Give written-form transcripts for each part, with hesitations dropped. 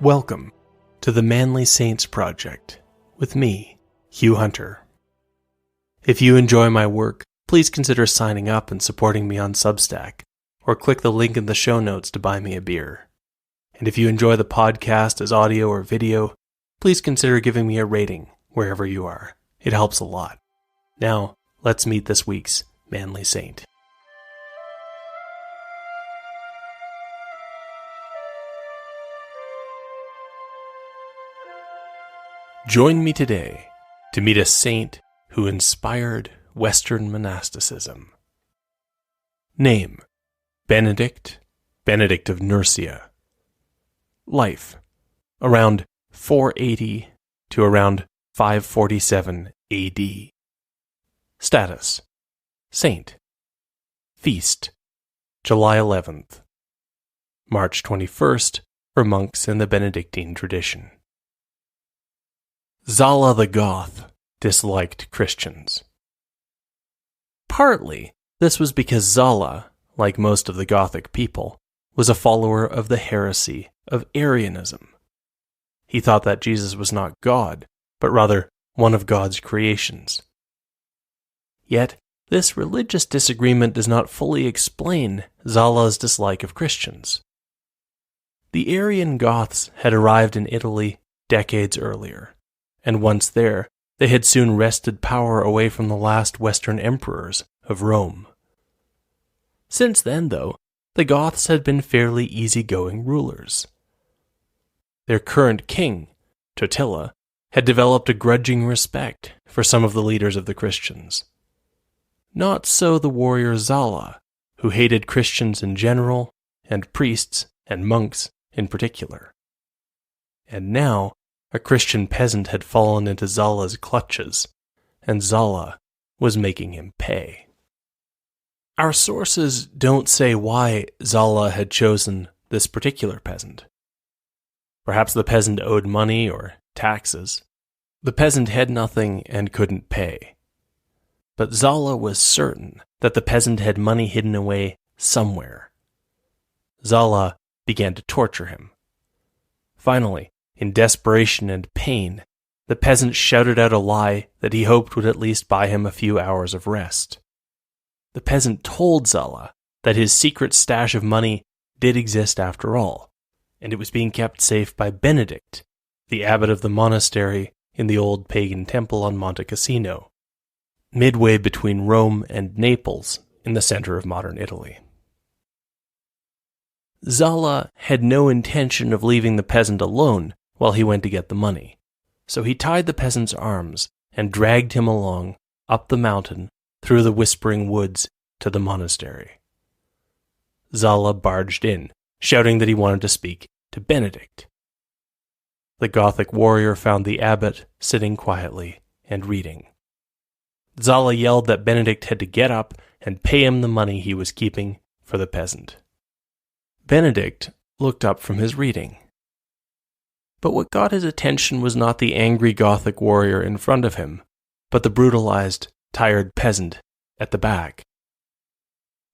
Welcome to the Manly Saints Project with me, Hugh Hunter. If you enjoy my work, please consider signing up and supporting me on Substack, or click the link in the show notes to buy me a beer. And if you enjoy the podcast as audio or video, please consider giving me a rating wherever you are. It helps a lot. Now, let's meet this week's Manly Saint. Join me today to meet a saint who inspired Western monasticism. Name: Benedict of Nursia. Life: around 480 to around 547 AD. Status: saint. Feast: July 11th. March 21st for monks in the Benedictine tradition. Zalah the Goth disliked Christians. Partly, this was because Zalah, like most of the Gothic people, was a follower of the heresy of Arianism. He thought that Jesus was not God, but rather one of God's creations. Yet, this religious disagreement does not fully explain Zalah's dislike of Christians. The Arian Goths had arrived in Italy decades earlier, and once there, they had soon wrested power away from the last Western emperors of Rome. Since then, though, the Goths had been fairly easygoing rulers. Their current king, Totila, had developed a grudging respect for some of the leaders of the Christians. Not so the warrior Zalah, who hated Christians in general, and priests and monks in particular. And now, a Christian peasant had fallen into Zalah's clutches, and Zalah was making him pay. Our sources don't say why Zalah had chosen this particular peasant. Perhaps the peasant owed money or taxes. The peasant had nothing and couldn't pay. But Zalah was certain that the peasant had money hidden away somewhere. Zalah began to torture him. Finally, in desperation and pain, the peasant shouted out a lie that he hoped would at least buy him a few hours of rest. The peasant told Zalah that his secret stash of money did exist after all, and it was being kept safe by Benedict, the abbot of the monastery in the old pagan temple on Monte Cassino, midway between Rome and Naples in the center of modern Italy. Zalah had no intention of leaving the peasant alone while he went to get the money, so he tied the peasant's arms and dragged him along up the mountain through the whispering woods to the monastery. Zalah barged in, shouting that he wanted to speak to Benedict. The Gothic warrior found the abbot sitting quietly and reading. Zalah yelled that Benedict had to get up and pay him the money he was keeping for the peasant. Benedict looked up from his reading. But what got his attention was not the angry Gothic warrior in front of him, but the brutalized, tired peasant at the back.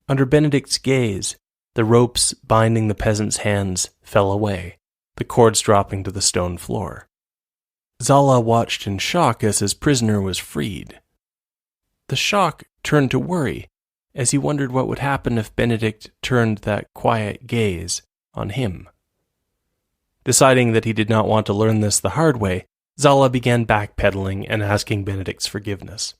Under Benedict's gaze, the ropes binding the peasant's hands fell away, the cords dropping to the stone floor. Zalah watched in shock as his prisoner was freed. The shock turned to worry as he wondered what would happen if Benedict turned that quiet gaze on him. Deciding that he did not want to learn this the hard way, Zalah began backpedaling and asking Benedict's forgiveness.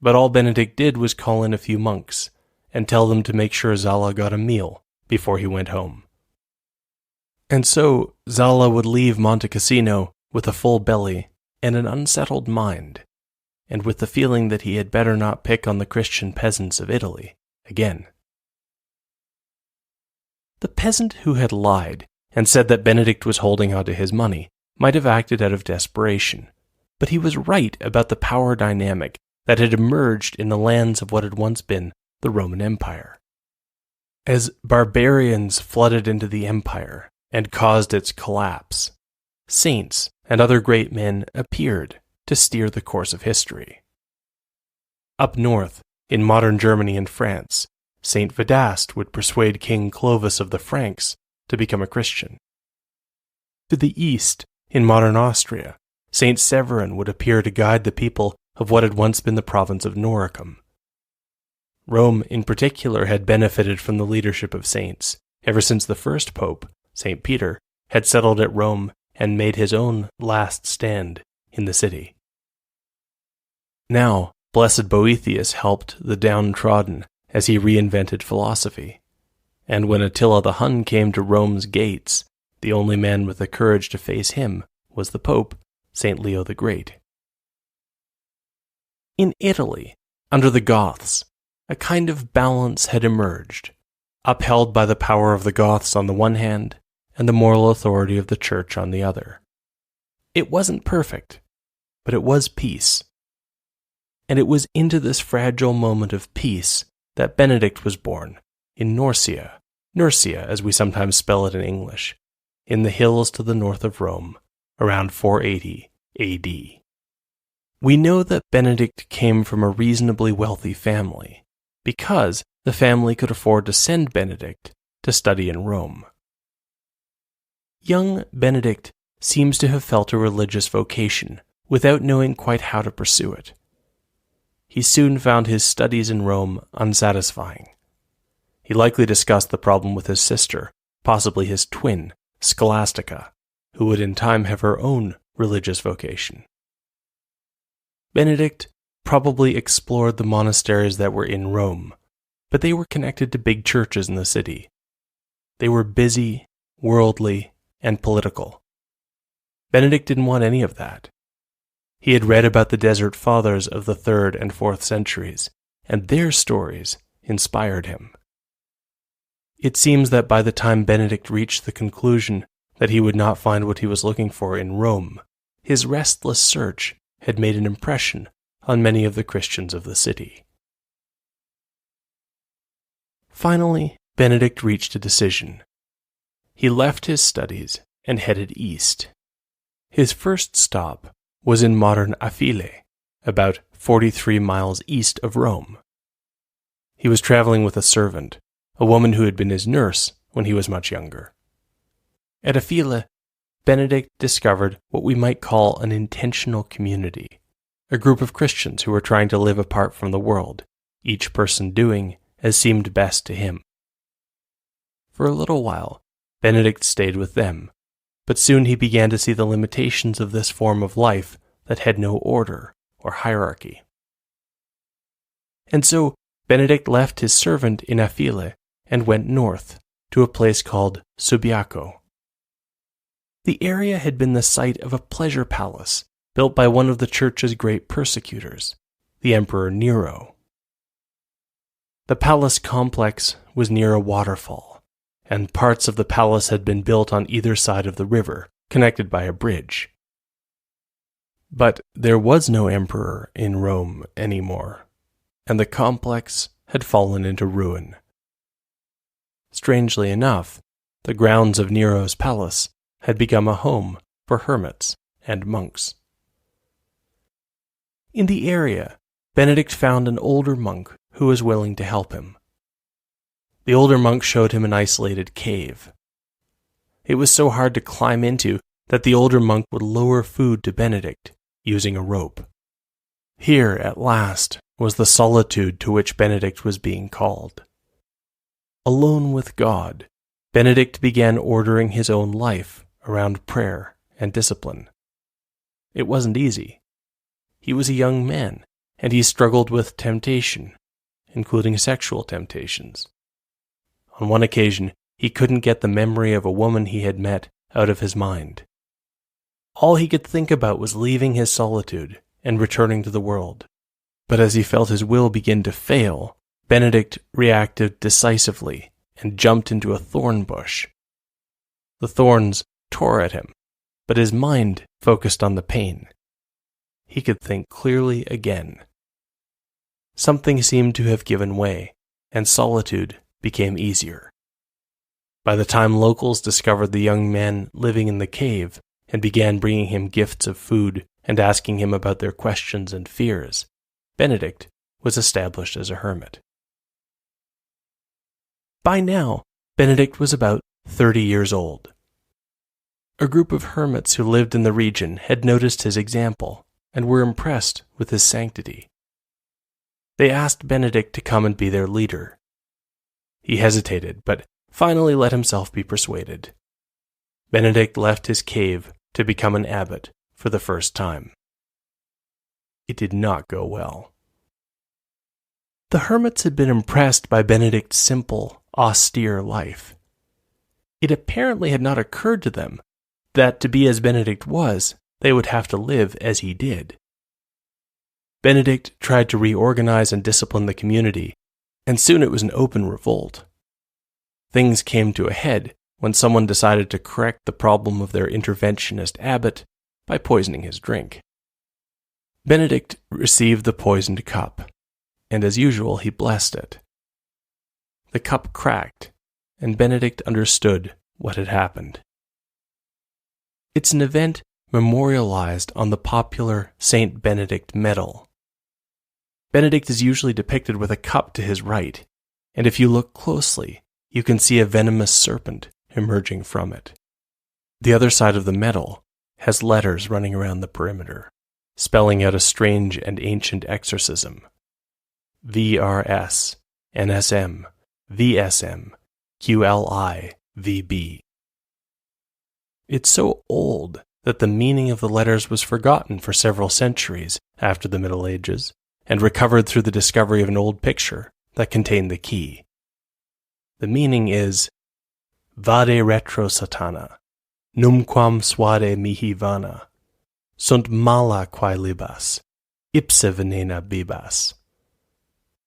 But all Benedict did was call in a few monks and tell them to make sure Zalah got a meal before he went home. And so Zalah would leave Monte Cassino with a full belly and an unsettled mind, and with the feeling that he had better not pick on the Christian peasants of Italy again. The peasant who had lied and said that Benedict was holding onto his money might have acted out of desperation, but he was right about the power dynamic that had emerged in the lands of what had once been the Roman Empire. As barbarians flooded into the empire and caused its collapse, saints and other great men appeared to steer the course of history. Up north, in modern Germany and France, Saint Vedast would persuade King Clovis of the Franks to become a Christian. To the east, in modern Austria, Saint Severin would appear to guide the people of what had once been the province of Noricum. Rome, in particular, had benefited from the leadership of saints, ever since the first pope, St. Peter, had settled at Rome and made his own last stand in the city. Now, Blessed Boethius helped the downtrodden as he reinvented philosophy, and when Attila the Hun came to Rome's gates, the only man with the courage to face him was the Pope, St. Leo the Great. In Italy, under the Goths, a kind of balance had emerged, upheld by the power of the Goths on the one hand and the moral authority of the Church on the other. It wasn't perfect, but it was peace. And it was into this fragile moment of peace that Benedict was born, in Nursia as we sometimes spell it in English, in the hills to the north of Rome, around 480 AD. We know that Benedict came from a reasonably wealthy family, because the family could afford to send Benedict to study in Rome. Young Benedict seems to have felt a religious vocation without knowing quite how to pursue it. He soon found his studies in Rome unsatisfying. He likely discussed the problem with his sister, possibly his twin, Scholastica, who would in time have her own religious vocation. Benedict probably explored the monasteries that were in Rome, but they were connected to big churches in the city. They were busy, worldly, and political. Benedict didn't want any of that. He had read about the Desert Fathers of the 3rd and 4th centuries, and their stories inspired him. It seems that by the time Benedict reached the conclusion that he would not find what he was looking for in Rome, his restless search had made an impression on many of the Christians of the city. Finally, Benedict reached a decision. He left his studies and headed east. His first stop was in modern Affile, about 43 miles east of Rome. He was traveling with a servant, a woman who had been his nurse when he was much younger. At Affile, Benedict discovered what we might call an intentional community, a group of Christians who were trying to live apart from the world, each person doing as seemed best to him. For a little while, Benedict stayed with them, but soon he began to see the limitations of this form of life that had no order or hierarchy. And so Benedict left his servant in Affile and went north to a place called Subiaco. The area had been the site of a pleasure palace built by one of the church's great persecutors, the Emperor Nero. The palace complex was near a waterfall, and parts of the palace had been built on either side of the river, connected by a bridge. But there was no emperor in Rome anymore, and the complex had fallen into ruin. Strangely enough, the grounds of Nero's palace had become a home for hermits and monks. In the area, Benedict found an older monk who was willing to help him. The older monk showed him an isolated cave. It was so hard to climb into that the older monk would lower food to Benedict using a rope. Here, at last, was the solitude to which Benedict was being called. Alone with God, Benedict began ordering his own life around prayer and discipline. It wasn't easy. He was a young man, and he struggled with temptation, including sexual temptations. On one occasion, he couldn't get the memory of a woman he had met out of his mind. All he could think about was leaving his solitude and returning to the world. But as he felt his will begin to fail, Benedict reacted decisively and jumped into a thorn bush. The thorns tore at him, but his mind focused on the pain. He could think clearly again. Something seemed to have given way, and solitude became easier. By the time locals discovered the young man living in the cave and began bringing him gifts of food and asking him about their questions and fears, Benedict was established as a hermit. By now, Benedict was about 30 years old. A group of hermits who lived in the region had noticed his example and were impressed with his sanctity. They asked Benedict to come and be their leader. He hesitated, but finally let himself be persuaded. Benedict left his cave to become an abbot for the first time. It did not go well. The hermits had been impressed by Benedict's simple, austere life. It apparently had not occurred to them that to be as Benedict was, they would have to live as he did. Benedict tried to reorganize and discipline the community, and soon it was an open revolt. Things came to a head when someone decided to correct the problem of their interventionist abbot by poisoning his drink. Benedict received the poisoned cup, and as usual he blessed it. The cup cracked, and Benedict understood what had happened. It's an event memorialized on the popular Saint Benedict medal. Benedict is usually depicted with a cup to his right, and if you look closely, you can see a venomous serpent emerging from it. The other side of the medal has letters running around the perimeter, spelling out a strange and ancient exorcism. VRS, NSM, VSM, QLI, VB. It's so old that the meaning of the letters was forgotten for several centuries after the Middle Ages, and recovered through the discovery of an old picture that contained the key. The meaning is, Vade retro satana, numquam suade mihi vana, sunt mala quae libas, ipse venena bibas.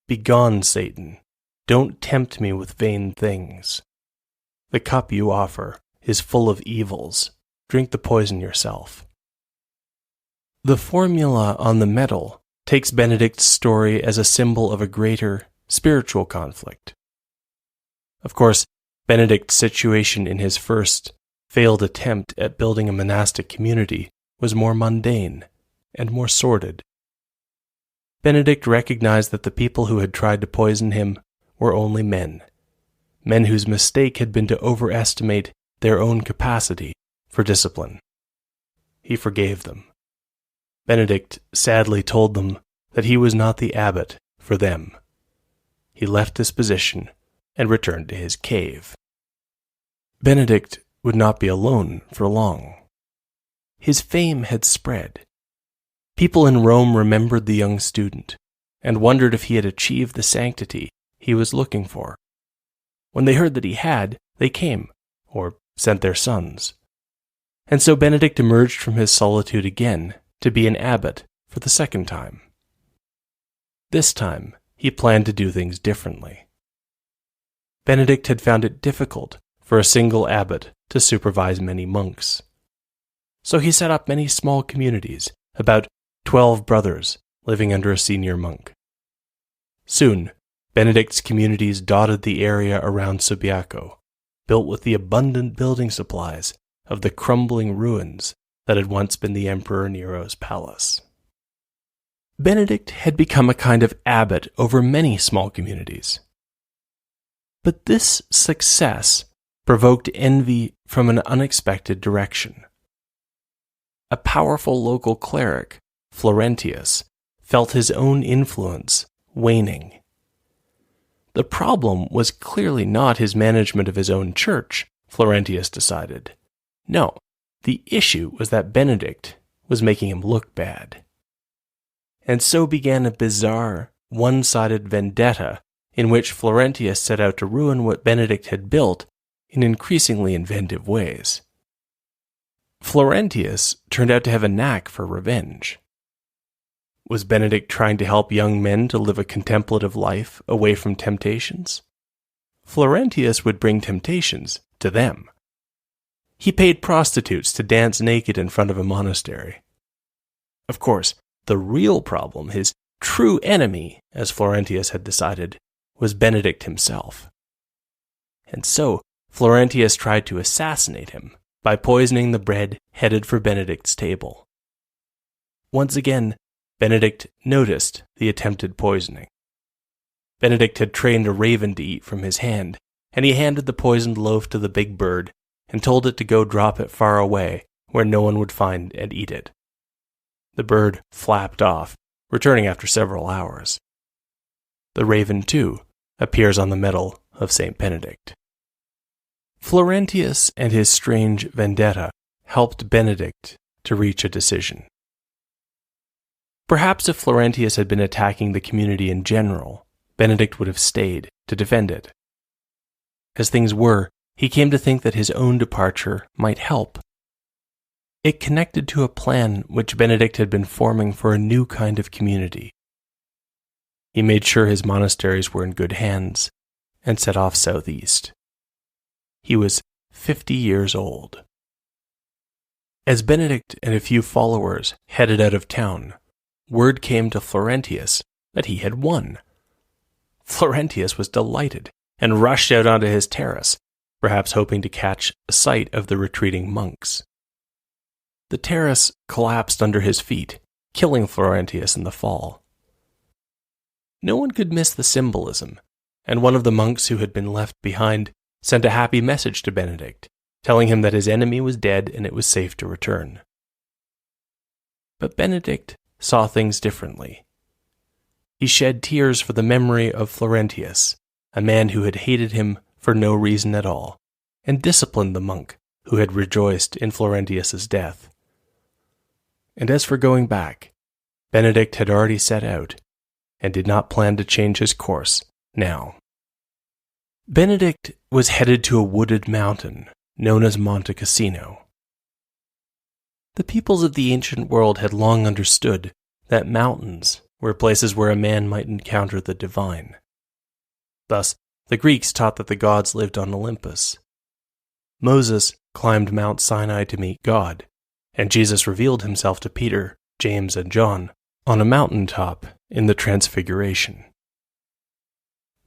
Begone, Satan, don't tempt me with vain things. The cup you offer is full of evils, drink the poison yourself. The formula on the medal takes Benedict's story as a symbol of a greater spiritual conflict. Of course, Benedict's situation in his first failed attempt at building a monastic community was more mundane and more sordid. Benedict recognized that the people who had tried to poison him were only men whose mistake had been to overestimate their own capacity for discipline. He forgave them. Benedict sadly told them that he was not the abbot for them. He left his position and returned to his cave. Benedict would not be alone for long. His fame had spread. People in Rome remembered the young student and wondered if he had achieved the sanctity he was looking for. When they heard that he had, they came, or sent their sons. And so Benedict emerged from his solitude again to be an abbot for the second time. This time, he planned to do things differently. Benedict had found it difficult for a single abbot to supervise many monks. So he set up many small communities, about 12 brothers living under a senior monk. Soon, Benedict's communities dotted the area around Subiaco, built with the abundant building supplies of the crumbling ruins that had once been the Emperor Nero's palace. Benedict had become a kind of abbot over many small communities. But this success provoked envy from an unexpected direction. A powerful local cleric, Florentius, felt his own influence waning. The problem was clearly not his management of his own church, Florentius decided. No, the issue was that Benedict was making him look bad. And so began a bizarre, one-sided vendetta in which Florentius set out to ruin what Benedict had built in increasingly inventive ways. Florentius turned out to have a knack for revenge. Was Benedict trying to help young men to live a contemplative life away from temptations? Florentius would bring temptations to them. He paid prostitutes to dance naked in front of a monastery. Of course, the real problem, his true enemy, as Florentius had decided, was Benedict himself. And so, Florentius tried to assassinate him by poisoning the bread headed for Benedict's table. Once again, Benedict noticed the attempted poisoning. Benedict had trained a raven to eat from his hand, and he handed the poisoned loaf to the big bird and told it to go drop it far away where no one would find and eat it. The bird flapped off, returning after several hours. The raven, too, appears on the medal of St. Benedict. Florentius and his strange vendetta helped Benedict to reach a decision. Perhaps if Florentius had been attacking the community in general, Benedict would have stayed to defend it. As things were, he came to think that his own departure might help. It connected to a plan which Benedict had been forming for a new kind of community. He made sure his monasteries were in good hands and set off southeast. He was 50 years old. As Benedict and a few followers headed out of town, word came to Florentius that he had won. Florentius was delighted and rushed out onto his terrace, perhaps hoping to catch a sight of the retreating monks. The terrace collapsed under his feet, killing Florentius in the fall. No one could miss the symbolism, and one of the monks who had been left behind sent a happy message to Benedict, telling him that his enemy was dead and it was safe to return. But Benedict saw things differently. He shed tears for the memory of Florentius, a man who had hated him for no reason at all, and disciplined the monk who had rejoiced in Florentius's death. And as for going back, Benedict had already set out, and did not plan to change his course now. Benedict was headed to a wooded mountain known as Monte Cassino. The peoples of the ancient world had long understood that mountains were places where a man might encounter the divine. Thus, the Greeks taught that the gods lived on Olympus. Moses climbed Mount Sinai to meet God, and Jesus revealed himself to Peter, James, and John on a mountaintop in the Transfiguration.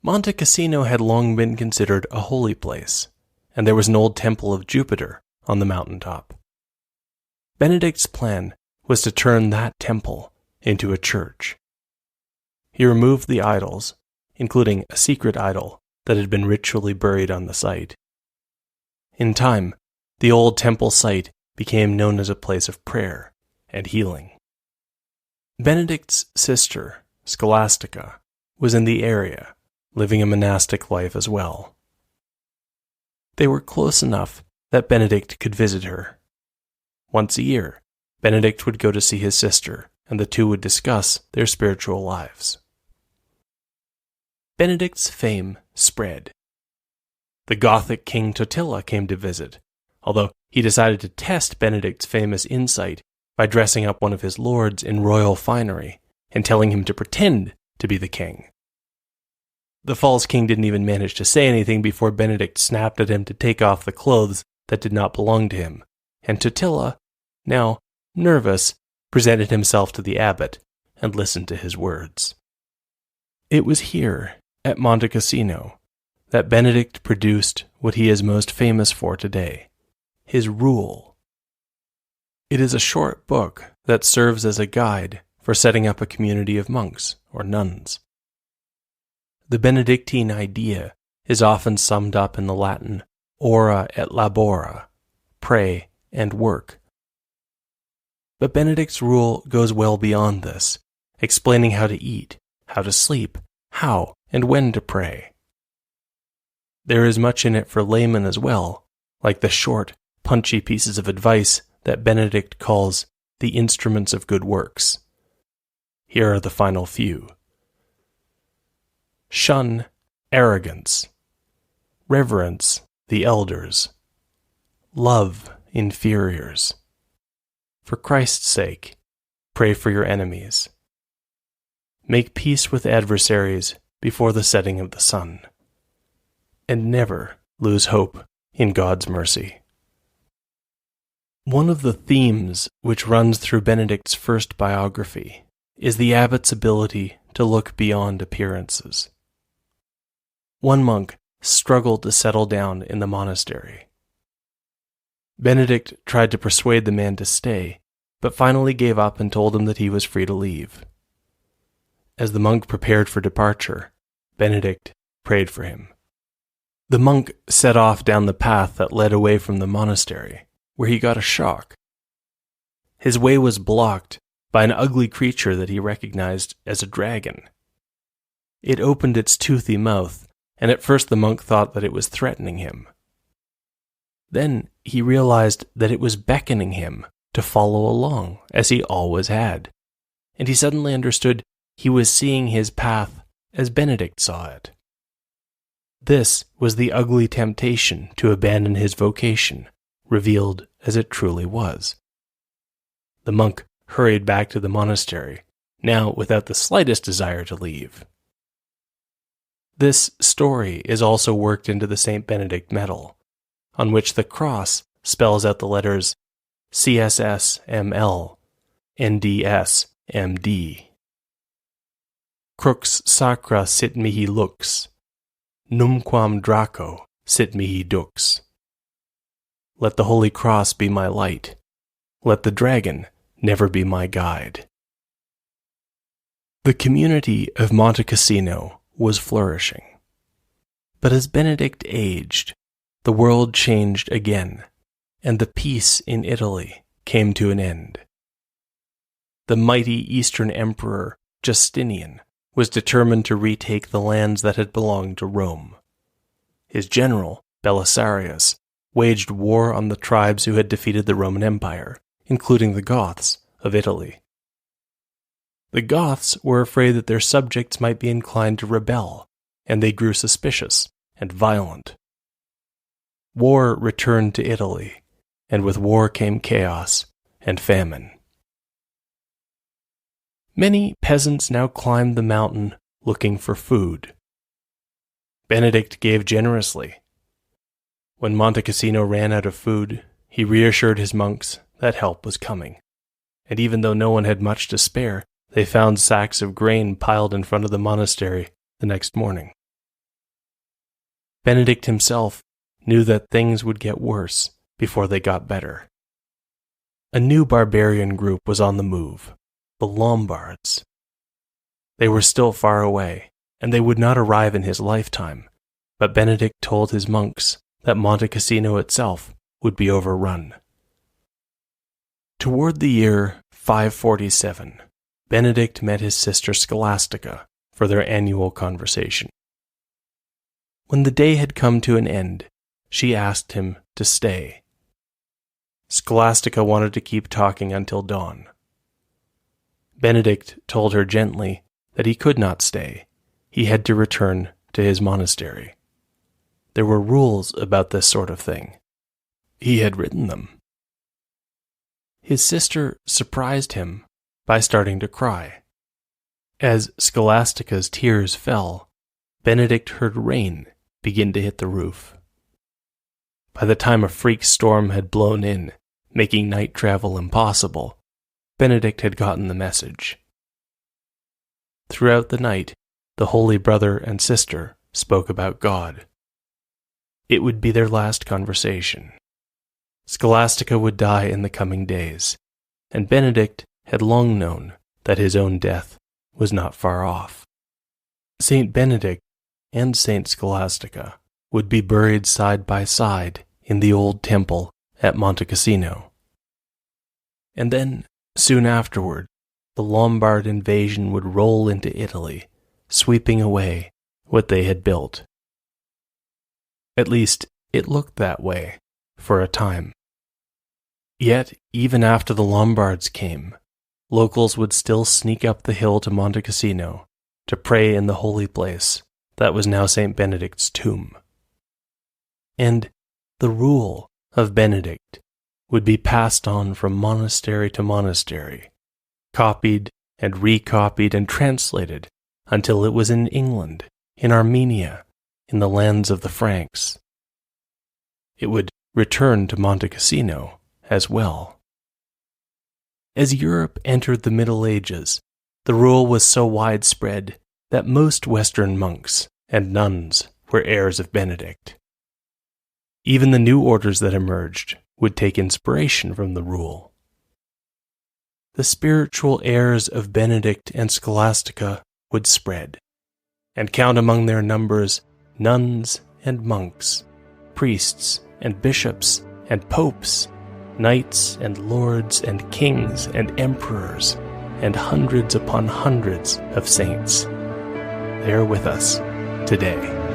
Monte Cassino had long been considered a holy place, and there was an old temple of Jupiter on the mountaintop. Benedict's plan was to turn that temple into a church. He removed the idols, including a secret idol that had been ritually buried on the site. In time, the old temple site became known as a place of prayer and healing. Benedict's sister, Scholastica, was in the area, living a monastic life as well. They were close enough that Benedict could visit her. Once a year, Benedict would go to see his sister, and the two would discuss their spiritual lives. Benedict's fame spread. The Gothic king Totila came to visit, although he decided to test Benedict's famous insight by dressing up one of his lords in royal finery and telling him to pretend to be the king. The false king didn't even manage to say anything before Benedict snapped at him to take off the clothes that did not belong to him, and Totila, now nervous, presented himself to the abbot and listened to his words. It was here, at Monte Cassino, that Benedict produced what he is most famous for today, his Rule. It is a short book that serves as a guide for setting up a community of monks or nuns. The Benedictine idea is often summed up in the Latin ora et labora, pray and work. But Benedict's Rule goes well beyond this, explaining how to eat, how to sleep, how and when to pray. There is much in it for laymen as well, like the short, punchy pieces of advice that Benedict calls the instruments of good works. Here are the final few. Shun arrogance. Reverence the elders. Love inferiors. For Christ's sake, pray for your enemies. Make peace with adversaries before the setting of the sun. And never lose hope in God's mercy. One of the themes which runs through Benedict's first biography is the abbot's ability to look beyond appearances. One monk struggled to settle down in the monastery. Benedict tried to persuade the man to stay, but finally gave up and told him that he was free to leave. As the monk prepared for departure, Benedict prayed for him. The monk set off down the path that led away from the monastery, where he got a shock. His way was blocked by an ugly creature that he recognized as a dragon. It opened its toothy mouth, and at first the monk thought that it was threatening him. Then he realized that it was beckoning him to follow along, as he always had, and he suddenly understood he was seeing his path as Benedict saw it. This was the ugly temptation to abandon his vocation, revealed as it truly was. The monk hurried back to the monastery, now without the slightest desire to leave. This story is also worked into the St. Benedict medal, on which the cross spells out the letters CSSML, NDS, MD. Crux sacra sit mihi lux, numquam Draco sit mihi dux. Let the Holy Cross be my light. Let the dragon never be my guide. The community of Monte Cassino was flourishing. But as Benedict aged, the world changed again, and the peace in Italy came to an end. The mighty Eastern Emperor Justinian was determined to retake the lands that had belonged to Rome. His general, Belisarius, waged war on the tribes who had defeated the Roman Empire, including the Goths of Italy. The Goths were afraid that their subjects might be inclined to rebel, and they grew suspicious and violent. War returned to Italy, and with war came chaos and famine. Many peasants now climbed the mountain looking for food. Benedict gave generously. When Monte Cassino ran out of food, he reassured his monks that help was coming, and even though no one had much to spare, they found sacks of grain piled in front of the monastery the next morning. Benedict himself knew that things would get worse before they got better. A new barbarian group was on the move, the Lombards. They were still far away, and they would not arrive in his lifetime, but Benedict told his monks that Monte Cassino itself would be overrun. Toward the year 547, Benedict met his sister Scholastica for their annual conversation. When the day had come to an end, she asked him to stay. Scholastica wanted to keep talking until dawn. Benedict told her gently that he could not stay. He had to return to his monastery. There were rules about this sort of thing. He had written them. His sister surprised him by starting to cry. As Scholastica's tears fell, Benedict heard rain begin to hit the roof. By the time a freak storm had blown in, making night travel impossible, Benedict had gotten the message. Throughout the night, the holy brother and sister spoke about God. It would be their last conversation. Scholastica would die in the coming days, and Benedict had long known that his own death was not far off. Saint Benedict and Saint Scholastica would be buried side by side in the old temple at Monte Cassino. And then, soon afterward, the Lombard invasion would roll into Italy, sweeping away what they had built. At least, it looked that way for a time. Yet, even after the Lombards came, locals would still sneak up the hill to Monte Cassino to pray in the holy place that was now St. Benedict's tomb. And the rule of Benedict would be passed on from monastery to monastery, copied and recopied and translated until it was in England, in Armenia, in the lands of the Franks. It would return to Monte Cassino as well. As Europe entered the Middle Ages, the rule was so widespread that most Western monks and nuns were heirs of Benedict. Even the new orders that emerged would take inspiration from the rule. The spiritual heirs of Benedict and Scholastica would spread, and count among their numbers nuns and monks, priests and bishops and popes, knights and lords and kings and emperors, and hundreds upon hundreds of saints. They are with us today.